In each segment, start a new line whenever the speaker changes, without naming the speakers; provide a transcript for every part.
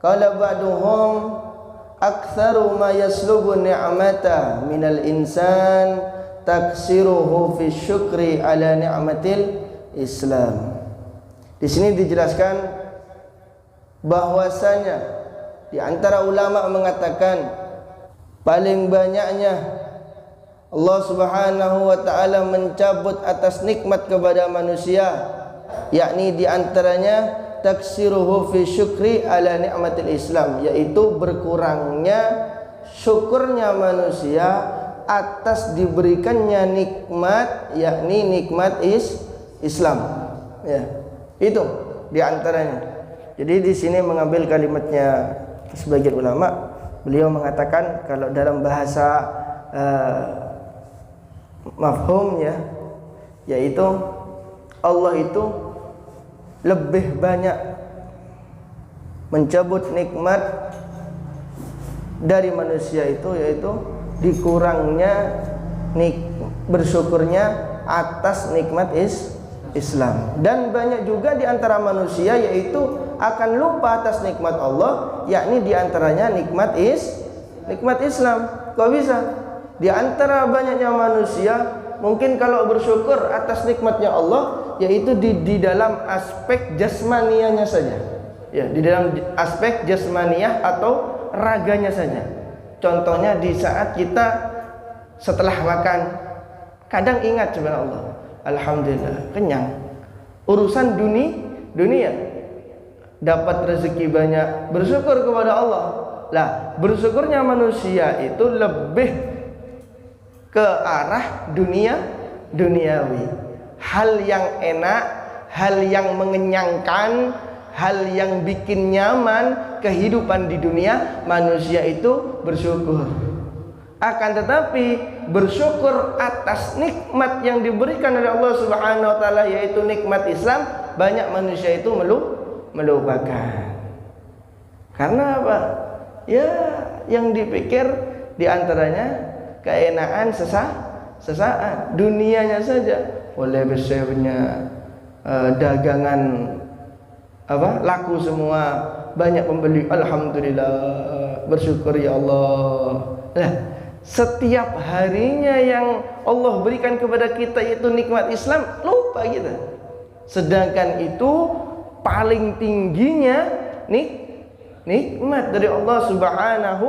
Qala ba'duhum aktsaru ma yaslubu ni'mata minal insan taksiruhu fi syukri ala ni'matil Islam. Di sini dijelaskan bahwasanya di antara ulama mengatakan paling banyaknya Allah Subhanahu wa taala mencabut atas nikmat kepada manusia, yakni di antaranya taksiruhu fi syukri ala ni'matil Islam, yaitu berkurangnya syukurnya manusia atas diberikannya nikmat, yakni nikmat Islam. Ya, itu di antaranya. Jadi di sini mengambil kalimatnya sebagian ulama, beliau mengatakan kalau dalam bahasa mafhum ya, yaitu Allah itu lebih banyak mencabut nikmat dari manusia itu, yaitu dikurangnya bersyukurnya atas nikmat Islam. Dan banyak juga di antara manusia yaitu akan lupa atas nikmat Allah, yakni di antaranya nikmat Islam. Kok bisa? Di antara banyaknya manusia mungkin kalau bersyukur atas nikmatnya Allah yaitu di dalam aspek jasmaniahnya saja. Ya, di dalam aspek jasmaniah atau raganya saja. Contohnya di saat kita setelah makan kadang ingat subhanallah, alhamdulillah kenyang. Urusan dunia dapat rezeki banyak, bersyukur kepada Allah. Lah, bersyukurnya manusia itu lebih ke arah duniawi. Hal yang enak, hal yang mengenyangkan, hal yang bikin nyaman kehidupan di dunia, manusia itu bersyukur. Akan tetapi bersyukur atas nikmat yang diberikan oleh Allah Subhanahu wa taala, yaitu nikmat Islam, banyak manusia itu melupakan. Karena apa? Ya, yang dipikir diantaranya keenaan sesaat, dunianya saja. Oleh besarnya dagangan laku semua, banyak pembeli, alhamdulillah, bersyukur ya Allah. Nah, setiap harinya yang Allah berikan kepada kita yaitu nikmat Islam, lupa kita. Sedangkan itu paling tingginya nikmat dari Allah Subhanahu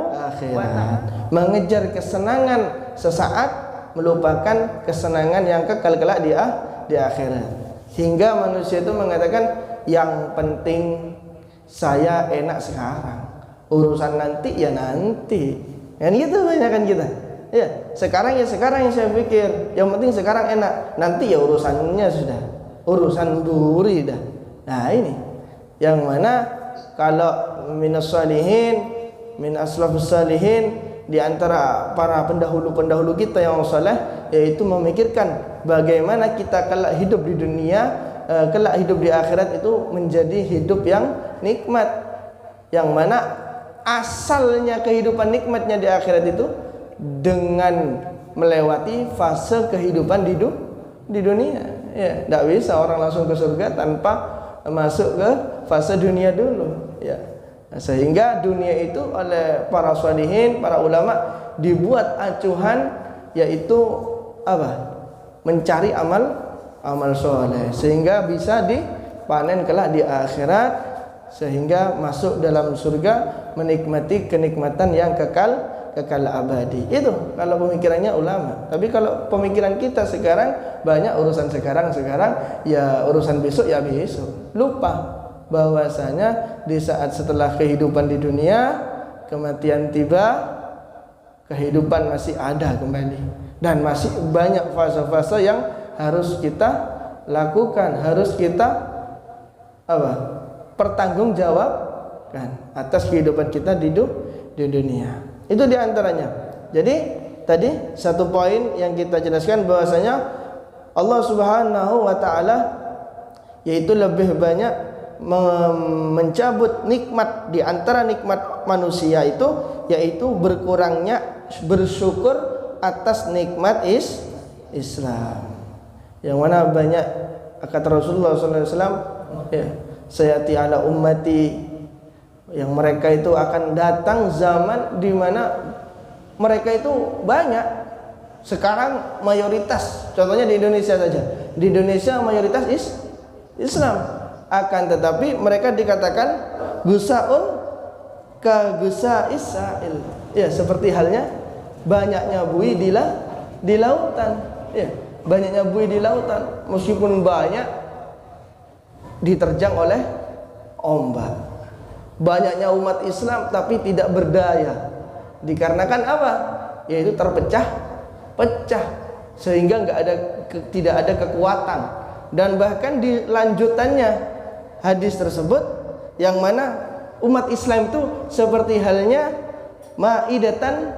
wa taala. Mengejar kesenangan sesaat, melupakan kesenangan yang kekal kelak di akhirat. Hingga manusia itu mengatakan yang penting saya enak sekarang, urusan nanti ya nanti. Kan gitu banyak kita. Ya, sekarang ya sekarang yang saya pikir, yang penting sekarang enak, nanti ya urusannya sudah, urusan duri dah. Nah, ini yang mana kalau minas salihin, min aslafus salihin, di antara para pendahulu-pendahulu kita yang saleh, yaitu memikirkan bagaimana kita kelak hidup di dunia, kelak hidup di akhirat itu menjadi hidup yang nikmat, yang mana asalnya kehidupan nikmatnya di akhirat itu dengan melewati fase kehidupan di dunia. Ya, tidak bisa orang langsung ke surga tanpa masuk ke fase dunia dulu. Ya. Sehingga dunia itu oleh para sholihin, para ulama dibuat acuhan, yaitu apa? Mencari amal soleh sehingga bisa dipanen kelak di akhirat, sehingga masuk dalam surga menikmati kenikmatan yang kekal abadi. Itu kalau pemikirannya ulama. Tapi kalau pemikiran kita sekarang banyak urusan sekarang, ya urusan besok ya besok. Lupa bahwasanya di saat setelah kehidupan di dunia, kematian tiba, kehidupan masih ada kembali, dan masih banyak fase-fase yang harus kita lakukan, harus kita pertanggungjawabkan atas kehidupan kita di dunia. Itu diantaranya. Jadi tadi satu poin yang kita jelaskan bahwasanya Allah Subhanahu wa taala yaitu lebih banyak mencabut nikmat di antara nikmat manusia itu, yaitu berkurangnya bersyukur atas nikmat Islam. Yang mana banyak kata Rasulullah SAW, ya, sayati ala ummati Yang mereka itu akan datang zaman di mana mereka itu banyak. Sekarang mayoritas, contohnya di Indonesia saja. Di Indonesia mayoritas Islam. Akan tetapi mereka dikatakan gusaun ka gusa Israel. Ya, seperti halnya banyaknya buih di lautan. Ya, banyaknya buih di lautan, meskipun banyak diterjang oleh ombak. Banyaknya umat Islam tapi tidak berdaya. Dikarenakan apa? Yaitu terpecah-pecah sehingga tidak ada kekuatan. Dan bahkan di lanjutannya hadis tersebut yang mana umat Islam itu seperti halnya maidatan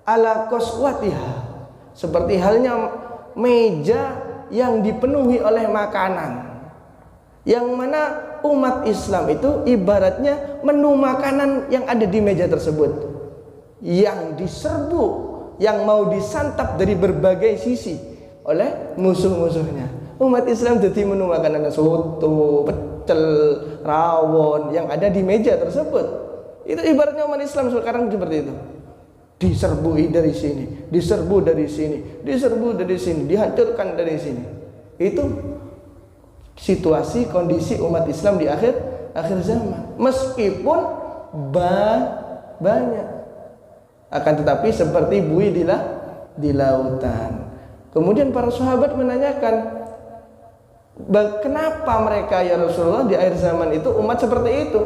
ala qaswatiha, seperti halnya meja yang dipenuhi oleh makanan. Yang mana umat Islam itu ibaratnya menu makanan yang ada di meja tersebut, yang diserbu, yang mau disantap dari berbagai sisi oleh musuh-musuhnya. Umat Islam jadi menu makanan soto, pecel, rawon yang ada di meja tersebut. Itu ibaratnya umat Islam sekarang seperti itu. Diserbu dari sini, diserbu dari sini, diserbu dari sini, dihancurkan dari sini. Itu situasi kondisi umat Islam di akhir zaman. Meskipun banyak, akan tetapi seperti buih di lautan. Kemudian para sahabat menanyakan, kenapa mereka ya Rasulullah di akhir zaman itu umat seperti itu?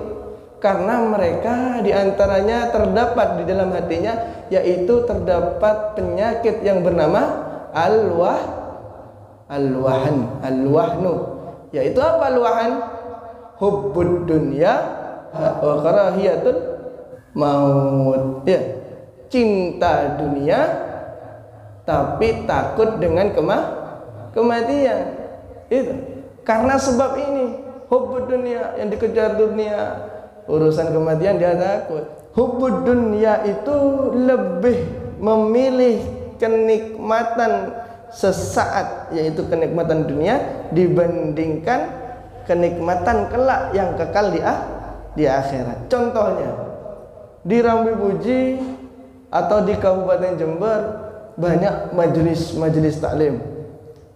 Karena mereka diantaranya terdapat di dalam hatinya, yaitu terdapat penyakit yang bernama al-wahnu. Yaitu apa al-wahn? Hubbud dunya wa karahiyatul maut. Ya, cinta dunia tapi takut dengan kematian. Itu karena sebab ini, hubbud dunya, yang dikejar dunia, urusan kematian dia takut. Hubbud dunya itu lebih memilih kenikmatan sesaat, yaitu kenikmatan dunia, dibandingkan kenikmatan kelak yang kekal di akhirat. Contohnya di Rambi Puji atau di Kabupaten Jember banyak majelis taklim,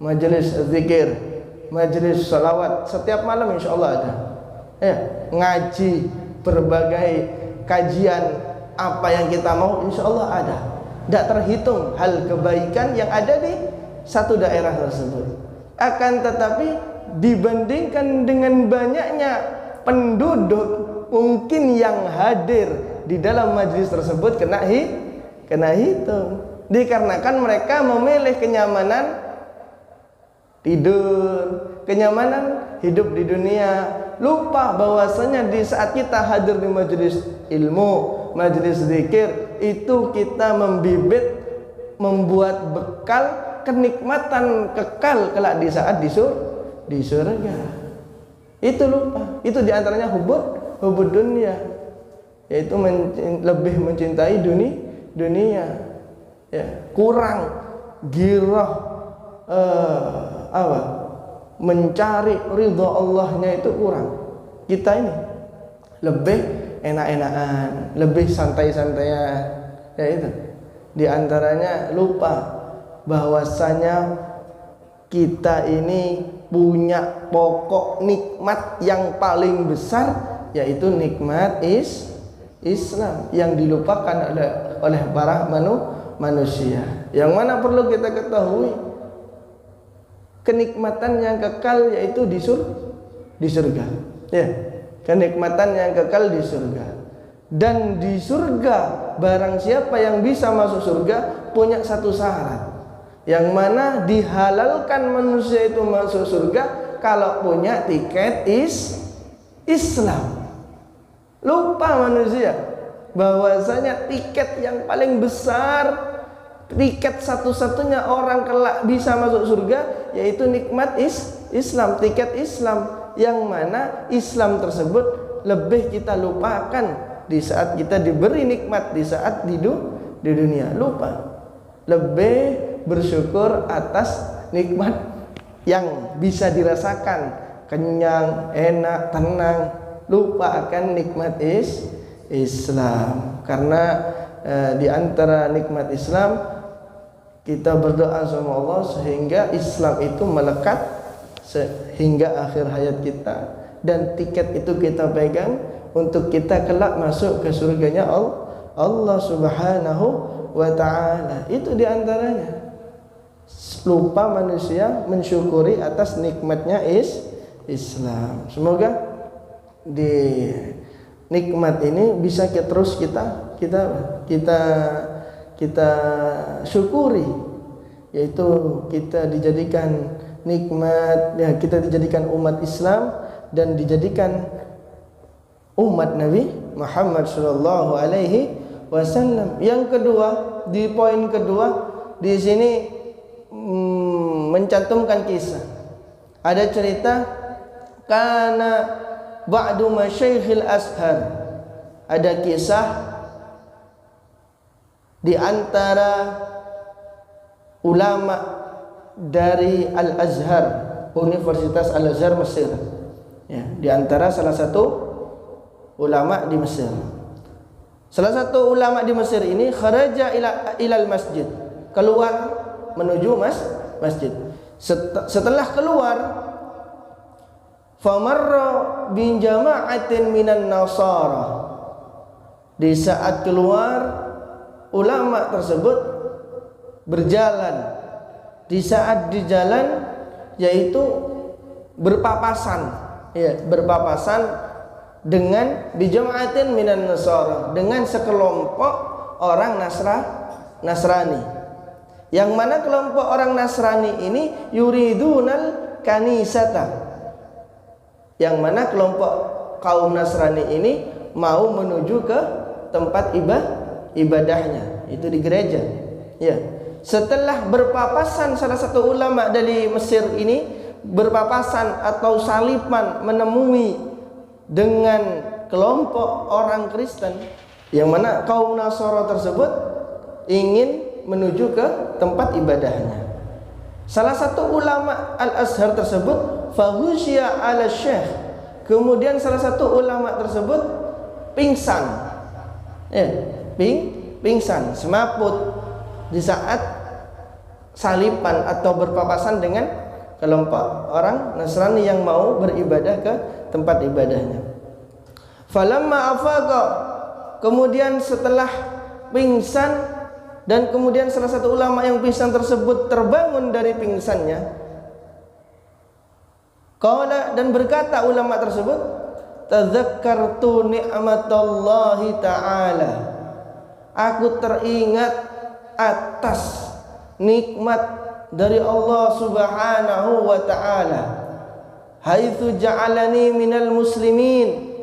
majelis zikir, majelis salawat. Setiap malam insya Allah ada. Ya, ngaji, berbagai kajian, apa yang kita mau insya Allah ada. Tidak terhitung hal kebaikan yang ada di satu daerah tersebut. Akan tetapi dibandingkan dengan banyaknya penduduk, mungkin yang hadir di dalam majelis tersebut kena hitung. Dikarenakan mereka memilih kenyamanan tidur, kenyamanan hidup di dunia, lupa bahwasanya di saat kita hadir di majelis ilmu, majelis zikir, itu kita membuat bekal kenikmatan kekal kelak di saat di surga. Itu lupa. Itu diantaranya hubud dunia, yaitu lebih mencintai dunia. Ya, kurang girah mencari ridha Allahnya itu kurang. Kita ini lebih enak-enakan, lebih santai-santaian. Ya itu. Di antaranya lupa bahwasanya kita ini punya pokok nikmat yang paling besar, yaitu nikmat Islam yang dilupakan oleh para manusia. Yang mana perlu kita ketahui, kenikmatan yang kekal yaitu di surga. Ya, kenikmatan yang kekal di surga. Dan di surga, barang siapa yang bisa masuk surga punya satu syarat, yang mana dihalalkan manusia itu masuk surga kalau punya tiket Islam. Lupa manusia bahwasanya tiket yang paling besar, tiket satu-satunya orang kelak bisa masuk surga, yaitu nikmat Islam, tiket Islam, yang mana Islam tersebut lebih kita lupakan di saat kita diberi nikmat, di saat di dunia. Lupa, lebih bersyukur atas nikmat yang bisa dirasakan, kenyang, enak, tenang. lupa akan nikmat Islam. Karena di antara nikmat Islam, kita berdoa sama Allah sehingga Islam itu melekat sehingga akhir hayat kita, dan tiket itu kita pegang untuk kita kelak masuk ke surganya Allah Subhanahu wa ta'ala. Itu di antaranya. Lupa manusia mensyukuri atas nikmatnya Islam. Semoga di nikmat ini bisa terus kita syukuri, yaitu kita dijadikan nikmat, ya, kita dijadikan umat Islam dan dijadikan umat Nabi Muhammad sallallahu alaihi wasallam. Yang kedua, di poin kedua di sini mencantumkan kisah. Ada cerita karena ba'du masyaikhil ashar. Ada kisah di antara ulama dari Al-Azhar, Universitas Al-Azhar Mesir. Ya, di antara salah satu ulama di Mesir. Salah satu ulama di Mesir ini kharaja ilal masjid, keluar menuju masjid. Setelah keluar, famarra bin jama'atin minan nasara. Di saat keluar, ulama tersebut berjalan. Di saat di jalan, yaitu berpapasan, ya, berpapasan dengan bijama'atin minan nasara, dengan sekelompok orang Nasrani. Yang mana kelompok orang Nasrani ini yuridunal kanisata. Yang mana kelompok kaum Nasrani ini mau menuju ke tempat ibadahnya, itu di gereja. Ya. Setelah berpapasan, salah satu ulama dari Mesir ini berpapasan atau salipan menemui dengan kelompok orang Kristen, yang mana kaum Nasara tersebut ingin menuju ke tempat ibadahnya. Salah satu ulama Al-Azhar tersebut fahusya ala syekh, kemudian salah satu ulama tersebut pingsan, pingsan, semaput di saat salipan atau berpapasan dengan kelompok orang Nasrani yang mau beribadah ke tempat ibadahnya. Falamma afaqa, kemudian setelah pingsan, dan kemudian salah satu ulama yang pingsan tersebut terbangun dari pingsannya, qala, dan berkata ulama tersebut, tadzakkartu ni'matallahi ta'ala, aku teringat atas nikmat dari Allah Subhanahu wa ta'ala, haitsu ja'alani minal muslimin,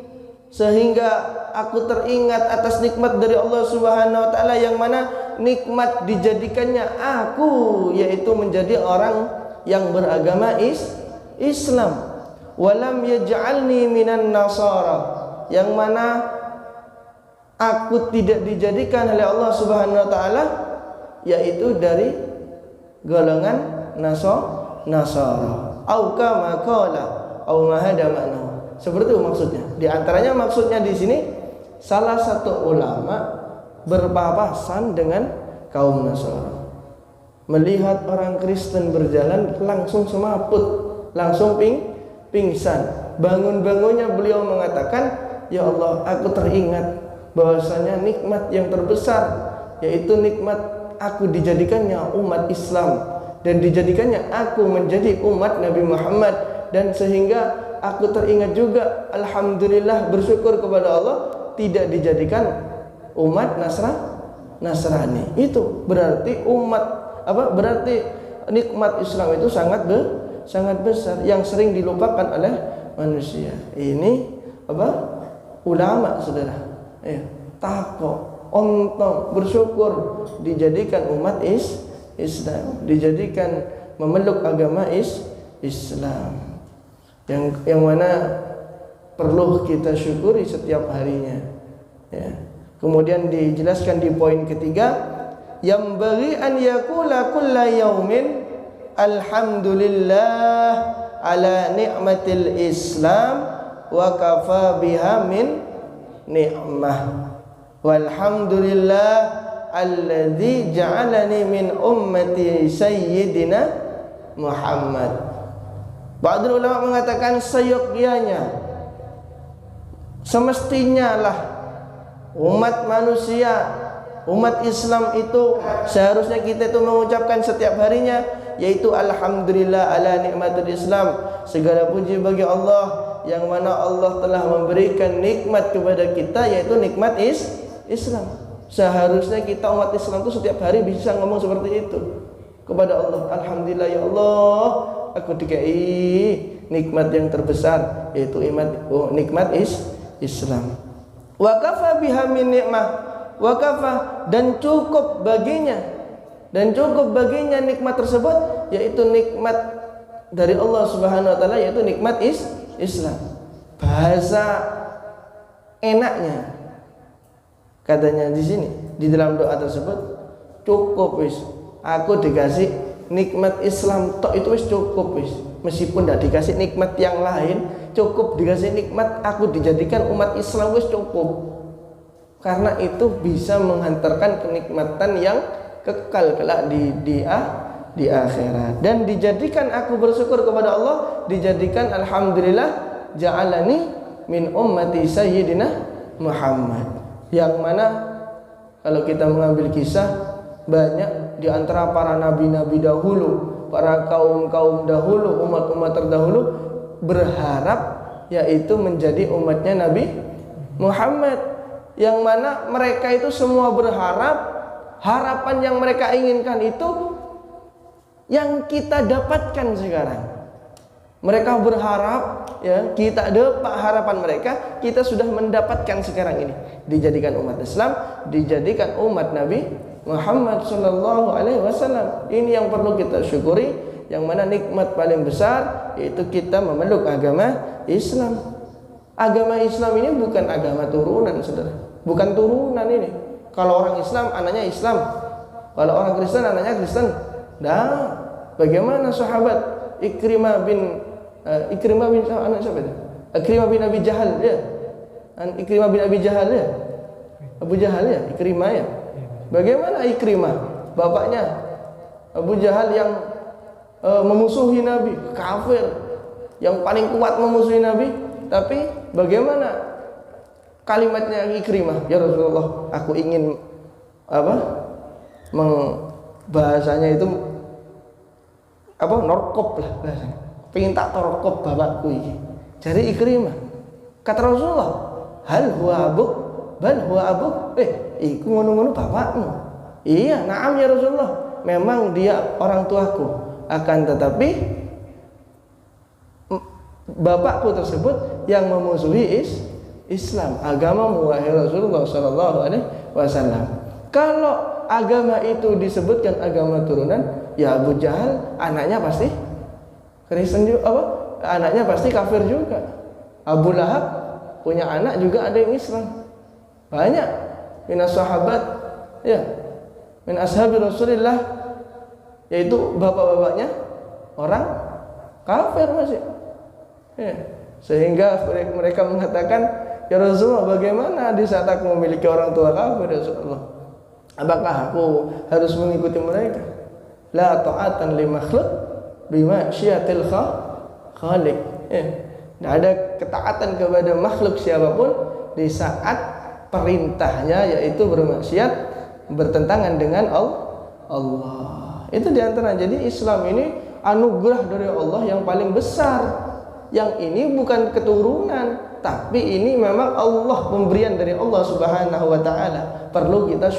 sehingga aku teringat atas nikmat dari Allah Subhanahu wa ta'ala, yang mana nikmat dijadikannya aku, yaitu menjadi orang yang beragama Islam. Walam yaj'alni minan nasara, yang mana aku tidak dijadikan oleh Allah Subhanahu wa ta'ala yaitu dari golongan Nasara. Au kama qala au mahada ma'nahu. Seperti itu maksudnya. Di antaranya maksudnya di sini, salah satu ulama berpapasan dengan kaum Nasara, melihat orang Kristen berjalan langsung semaput, langsung pingsan. Bangun-bangunnya beliau mengatakan, ya Allah, aku teringat bahwasanya nikmat yang terbesar, yaitu nikmat aku dijadikannya umat Islam dan dijadikannya aku menjadi umat Nabi Muhammad, dan sehingga aku teringat juga, alhamdulillah, bersyukur kepada Allah tidak dijadikan umat Nasrani. Itu berarti berarti nikmat Islam itu sangat besar yang sering dilupakan oleh manusia. Ini ulama, saudara. Takwa, ontong, bersyukur dijadikan umat Islam, dijadikan memeluk agama Islam, yang mana perlu kita syukuri setiap harinya. Ya. Kemudian dijelaskan di poin ketiga, yang bagi an yakula kulla yaumin alhamdulillah ala ni'matil Islam wa kafa biha min ni'mah. Walhamdulillah alladzi ja'alani min ummati sayyidina Muhammad. Ba'dul ulama mengatakan seyogyanya, semestinya lah umat manusia, umat Islam itu seharusnya kita itu mengucapkan setiap harinya, yaitu alhamdulillah ala nikmatul Islam. Segala puji bagi Allah yang mana Allah telah memberikan nikmat kepada kita, yaitu nikmat Islam. Seharusnya kita umat Islam itu setiap hari bisa ngomong seperti itu kepada Allah. Alhamdulillah ya Allah, aku dikai nikmat yang terbesar, yaitu nikmat Islam. Wa kafa biha min ni'mah, wa kafa, dan cukup baginya nikmat tersebut, yaitu nikmat dari Allah Subhanahu wa taala, yaitu nikmat Islam. Bahasa enaknya katanya di sini, di dalam doa tersebut, cukup wis aku dikasih nikmat Islam tok, itu wis cukup wis. Meskipun tidak dikasih nikmat yang lain, cukup dikasih nikmat aku dijadikan umat Islam wis cukup. Karena itu bisa menghantarkan kenikmatan yang kekal kelak di akhirat. Dan dijadikan aku bersyukur kepada Allah, dijadikan alhamdulillah ja'alani min ummati sayyidina Muhammad. Yang mana kalau kita mengambil kisah, banyak di antara para nabi-nabi dahulu, para kaum-kaum dahulu, umat-umat terdahulu berharap yaitu menjadi umatnya Nabi Muhammad, yang mana mereka itu semua berharap, harapan yang mereka inginkan itu yang kita dapatkan sekarang. Mereka berharap, ya, kita dapat harapan mereka, kita sudah mendapatkan sekarang ini. Dijadikan umat Islam, dijadikan umat Nabi Muhammad sallallahu alaihi wasallam. Ini yang perlu kita syukuri, yang mana nikmat paling besar yaitu kita memeluk agama Islam. Agama Islam ini bukan agama turunan, saudara. Bukan turunan ini. Kalau orang Islam anaknya Islam, kalau orang Kristen anaknya Kristen. Nah, bagaimana sahabat Ikrimah bin anak siapa itu? Ikrimah bin Abi Jahal, ya. Ikrimah bin Abi Jahal, ya. Abu Jahal, ya. Ikrimah, ya. Bagaimana Ikrimah, bapaknya Abu Jahal yang memusuhi Nabi, kafir, yang paling kuat memusuhi Nabi, tapi bagaimana kalimatnya Ikrimah? Ya Rasulullah, aku ingin bahasanya itu norkop lah bahasanya. Pengen tak torkop bapakku ini. Jadi Ikrimah, kata Rasulullah, hal huwa abuk, bal huwa abuk. Iku ngono-ngono bapakmu. Iya, na'am ya Rasulullah, memang dia orang tuaku, akan tetapi bapakku tersebut yang memusuhi Islam, agamamu wahai Rasulullah sallallahu alaihi wasallam. Kalau agama itu disebutkan agama turunan, ya Abu Jahal anaknya pasti Kristen juga, anaknya pasti kafir juga. Abu Lahab punya anak juga ada yang Islam. Banyak minas sahabat, ya, min ashabi Rasulillah, yaitu bapak-bapaknya orang kafir masih. Ya. Sehingga mereka mengatakan, ya Rasulullah, bagaimana di saat aku memiliki orang tua kafir, ya Rasulullah? Apakah aku harus mengikuti mereka? La ta'atan li makhluk bima syiatil khaliq. Tidak ada ketaatan kepada makhluk siapapun di saat perintahnya yaitu bermaksiat, bertentangan dengan Allah. Itu diantara. Jadi Islam ini anugerah dari Allah yang paling besar. Yang ini bukan keturunan, tapi ini memang Allah, pemberian dari Allah Subhanahu wa taala. Perlu kita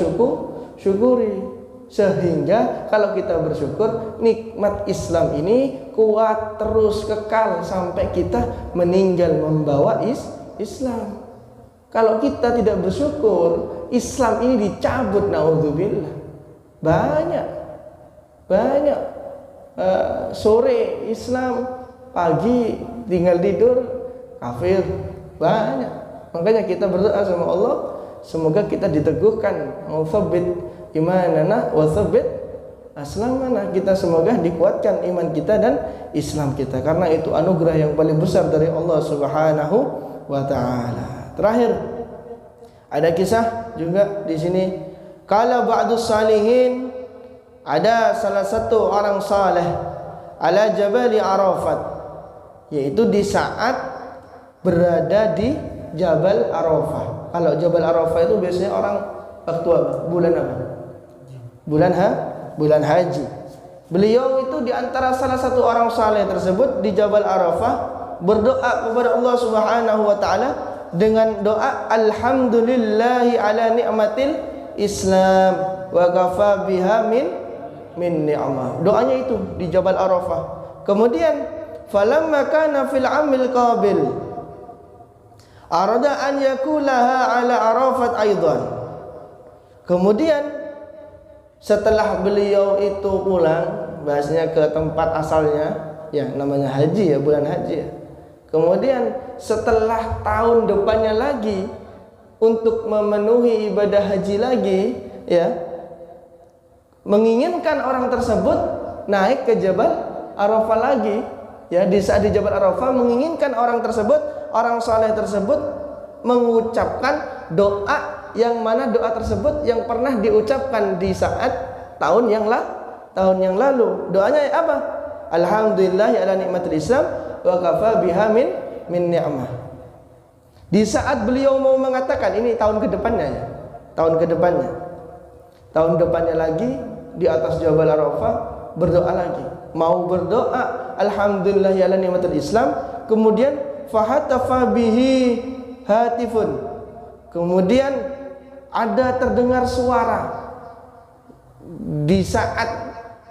syukuri. Sehingga kalau kita bersyukur, nikmat Islam ini kuat terus kekal sampai kita meninggal membawa Islam. Kalau kita tidak bersyukur, Islam ini dicabut, naudzubillah. Banyak sore Islam, pagi tinggal tidur kafir, banyak. Makanya kita berdoa sama Allah, semoga kita diteguhkan, tsabbit imanana wa tsabbit aslamana, kita semoga dikuatkan iman kita dan Islam kita, karena itu anugerah yang paling besar dari Allah Subhanahu wa ta'ala. Terakhir ada kisah juga di sini. Qala ba'dus salihin, ada salah satu orang saleh ala Jabali Arafat, yaitu di saat berada di Jabal Arafah. Kalau Jabal Arafah itu biasanya orang waktu apa? Bulan apa? Bulan haji. Beliau itu di antara salah satu orang saleh tersebut di Jabal Arafah berdoa kepada Allah Subhanahu wa taala dengan doa alhamdulillahi ala ni'matil Islam wa kafa biha min ni'mah. Doanya itu di Jabal Arafah. Kemudian falamma kana fil amil qabil arada an yakulaha ala Arafat aidan. Kemudian setelah beliau itu pulang, bahasanya ke tempat asalnya, ya namanya haji ya, bulan haji ya. Kemudian setelah tahun depannya lagi untuk memenuhi ibadah haji lagi, ya, menginginkan orang tersebut naik ke Jabal Arafah lagi, ya. Di saat di Jabal Arafah menginginkan orang tersebut, orang saleh tersebut mengucapkan doa yang mana doa tersebut yang pernah diucapkan di saat tahun yang lalu. Doanya apa? Alhamdulillahi ala nikmatil Islam wa kafa biha min ni'mah. Di saat beliau mau mengatakan, ini tahun kedepannya ya, tahun depannya lagi di atas Jabal Arafah berdoa lagi, mau berdoa alhamdulillahi ala nikmatil Islam. Kemudian fahatafa bihi hatifun, kemudian ada terdengar suara. Di saat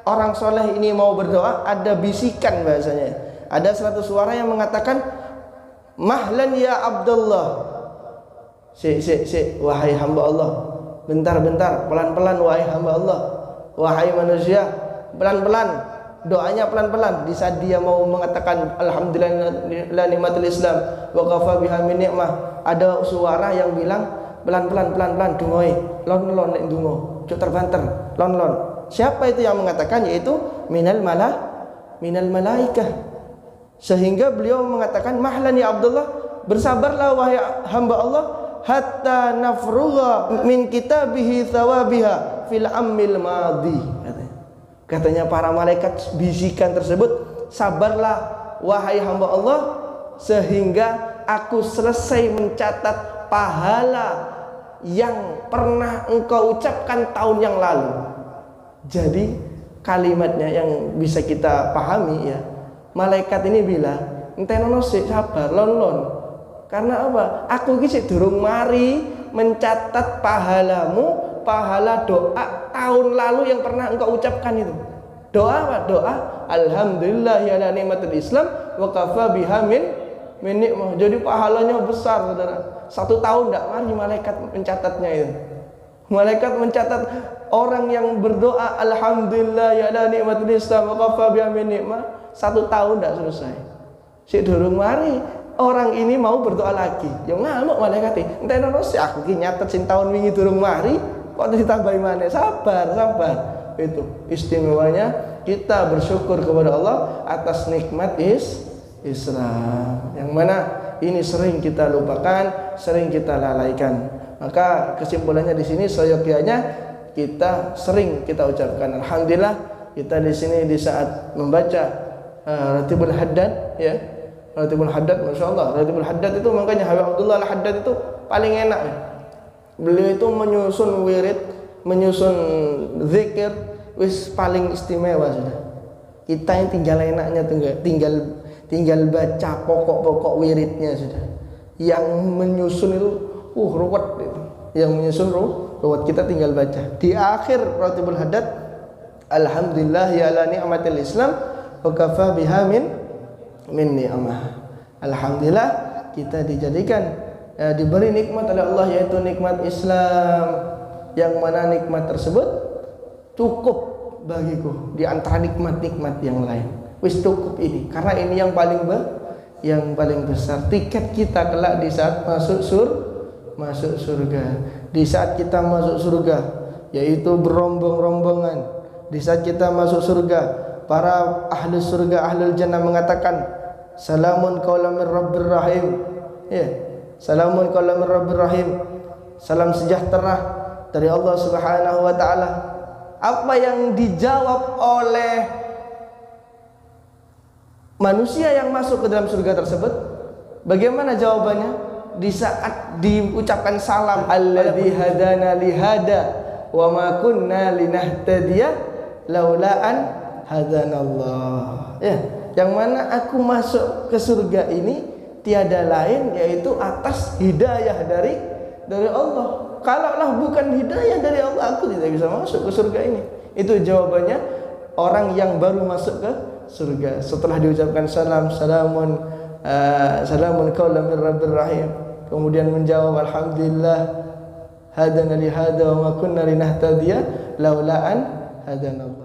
orang soleh ini mau berdoa, ada bisikan bahasanya. Ada suatu suara yang mengatakan, mahlan ya Abdullah. Wahai hamba Allah. Bentar, pelan-pelan wahai hamba Allah. Wahai manusia, pelan-pelan. Doanya pelan-pelan. Di saat dia mau mengatakan alhamdulillah nikmatul Islam wa kafa biha min ni'mah, ada suara yang bilang pelan-pelan dungoe, lon nek dungo, cuk terbanter, lon. Siapa itu yang mengatakan? Yaitu minal malaikah. Sehingga beliau mengatakan, mahlan ya Abdullah, bersabarlah wahai hamba Allah, hatta nafrugha min kitabihi thawabiha fil ammil madhi. Katanya para malaikat bisikan tersebut, sabarlah wahai hamba Allah sehingga aku selesai mencatat pahala yang pernah engkau ucapkan tahun yang lalu. Jadi kalimatnya yang bisa kita pahami ya, malaikat ini bilang, entenono sik sabar lon. Karena apa? Aku iki sik durung mari mencatat pahalamu, pahala doa tahun lalu yang pernah engkau ucapkan itu. Doa apa? Doa alhamdulillahi ala nikmatil Islam wa kafa biha min ni'mah. Jadi pahalanya besar, saudara. 1 tahun tidak mari malaikat mencatatnya itu. Malaikat mencatat orang yang berdoa alhamdulillah ya ala nikmatil Islam wa kafa biha min ni'mah, 1 tahun tidak selesai. Sik durung mari orang ini mau berdoa lagi. Ya ngamuk malaikat iki. Entenono sik aku ki nyatet sing tahun wingi durung mari kok ditambahi maneh. Sabar. Itu istimewanya kita bersyukur kepada Allah atas nikmat Islam, yang mana ini sering kita lupakan, sering kita lalaikan. Maka kesimpulannya di sini seyogyanya kita sering kita ucapkan alhamdulillah. Kita di sini di saat membaca Ratibul Haddad ya. Ratibul Haddad, masyaallah. Ratibul Haddad itu makanya Habib Abdullah Al-Haddad itu paling enak ya. Beliau itu menyusun wirid, menyusun zikir wis paling istimewa sudah. Kita yang tinggal enaknya tinggal baca pokok-pokok wiridnya sudah. Yang menyusun itu ruwet itu. Yang menyusun ruwet, kita tinggal baca. Di akhir Ratibul Haddad, alhamdulillah ya ala ni'matil Islam wa kafa biha min ni'mah. Alhamdulillah kita dijadikan diberi nikmat oleh Allah, yaitu nikmat Islam, yang mana nikmat tersebut cukup bagiku di antara nikmat-nikmat yang lain. Wis cukup ini, karena ini yang paling besar. Tiket kita kelak di saat masuk surga. Di saat kita masuk surga, yaitu berombong-rombongan. Di saat kita masuk surga, para ahli surga, ahlul jannah mengatakan, salamun qaulan mir rabbir rahim. Ya. Salamun qaulan mir rabbir rahim. Salam sejahtera dari Allah Subhanahu wa taala. Apa yang dijawab oleh manusia yang masuk ke dalam surga tersebut? Bagaimana jawabannya? Di saat diucapkan salam, alladzi hadana li hada wa ma kunna linahtadiya laula an hadanallah. Ya, yang mana aku masuk ke surga ini tiada lain yaitu atas hidayah dari Allah. Kalaulah bukan hidayah dari Allah, aku tidak bisa masuk ke surga ini. Itu jawabannya orang yang baru masuk ke surga. Setelah diucapkan salamun qaulan mir rabbir rahim, kemudian menjawab alhamdulillah hadana li hada wa ma kunna linahtadiya laula an hadanallah.